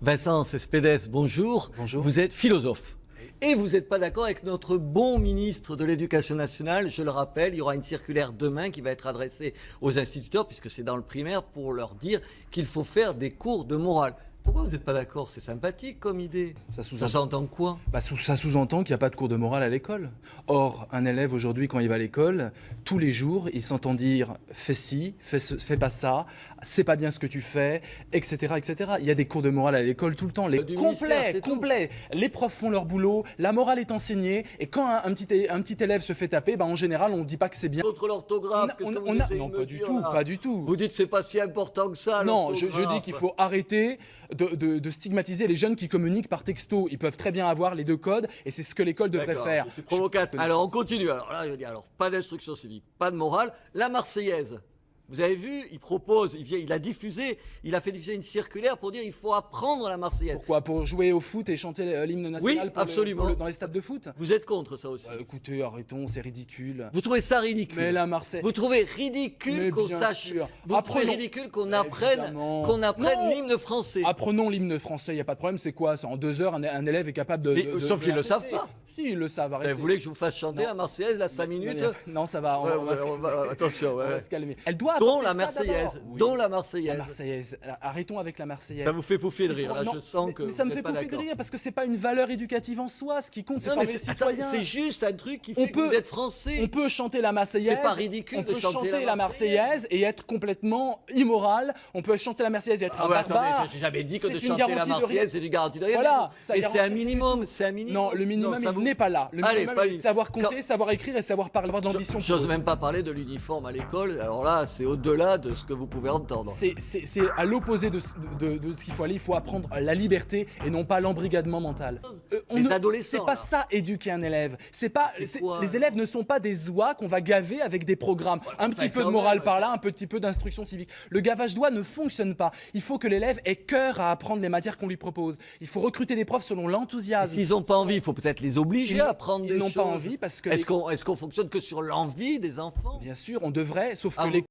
Vincent Cespedes, bonjour. Bonjour. Vous êtes philosophe. Et vous n'êtes pas d'accord avec notre bon ministre de l'Éducation nationale. Je le rappelle, il y aura une circulaire demain qui va être adressée aux instituteurs, puisque c'est dans le primaire, pour leur dire qu'il faut faire des cours de morale. Pourquoi vous n'êtes pas d'accord? C'est sympathique comme idée. Ça s'entend quoi? Ça sous-entend qu'il n'y a pas de cours de morale à l'école. Or, un élève aujourd'hui, quand il va à l'école, tous les jours, il s'entend dire « fais ci, fais pas ça, c'est pas bien ce que tu fais, etc. etc. » Il y a des cours de morale à l'école tout le temps, complets. Les profs font leur boulot, la morale est enseignée, et quand un petit élève se fait taper, en général, on ne dit pas que c'est bien. Contre l'orthographe, Non, pas du tout. Vous dites que c'est pas si important que ça. Non, je dis qu'il faut arrêter de stigmatiser les jeunes qui communiquent par texto. Ils peuvent très bien avoir les deux codes et c'est ce que l'école devrait faire. C'est provocateur. Alors on continue. Alors là, je dis pas d'instruction civique, pas de morale. La Marseillaise. Vous avez vu, il a diffusé, il a fait diffuser une circulaire pour dire qu'il faut apprendre la Marseillaise. Pourquoi? Pour jouer au foot et chanter l'hymne national dans les stades de foot? Vous êtes contre ça aussi? Écoutez, arrêtons, c'est ridicule. Vous trouvez ça ridicule? Mais la Marseille... Vous trouvez ridicule qu'on sache... Vous trouvez ridicule qu'on apprenne l'hymne français? Apprenons l'hymne français, il n'y a pas de problème, c'est quoi? En 2 heures, un élève est capable de... Sauf qu'ils ne le savent pas. Si, ils le savent, arrêtez. Vous voulez que je vous fasse chanter la Marseillaise, là, 5 minutes? Non, ça va, attention, on va se calmer. Elle doit dont la Marseillaise, dont la Marseillaise. La Marseillaise, arrêtons avec la Marseillaise. Ça vous fait pouffer de rire, là, je sens que. Mais ça me fait pouffer de rire parce que c'est pas une valeur éducative en soi. Ce qui compte, c'est former les citoyens. C'est juste un truc qui fait que vous êtes français. On peut chanter la Marseillaise. C'est pas ridicule de chanter la Marseillaise et être complètement immoral. On peut chanter la Marseillaise et être un barbare. Attendez, j'ai jamais dit que de chanter la Marseillaise c'est du garantie de rien. Voilà. Et c'est un minimum, Non, le minimum, il n'est pas là. Le minimum, c'est de savoir compter, savoir écrire et savoir parler, avoir de l'ambition. J'ose même pas parler de l'uniforme à l'école. Alors là, c'est au-delà de ce que vous pouvez entendre. C'est à l'opposé de ce qu'il faut aller. Il faut apprendre la liberté et non pas l'embrigadement mental. Les adolescents. C'est pas ça éduquer un élève. Les élèves ne sont pas des oies qu'on va gaver avec des programmes. Un petit peu de morale par là, un petit peu d'instruction civique. Le gavage d'oies ne fonctionne pas. Il faut que l'élève ait cœur à apprendre les matières qu'on lui propose. Il faut recruter des profs selon l'enthousiasme. S'ils n'ont pas envie, il faut peut-être les obliger à apprendre des choses. Ils n'ont pas envie parce que... Est-ce qu'on fonctionne que sur l'envie des enfants? Bien sûr, on devrait, sauf que les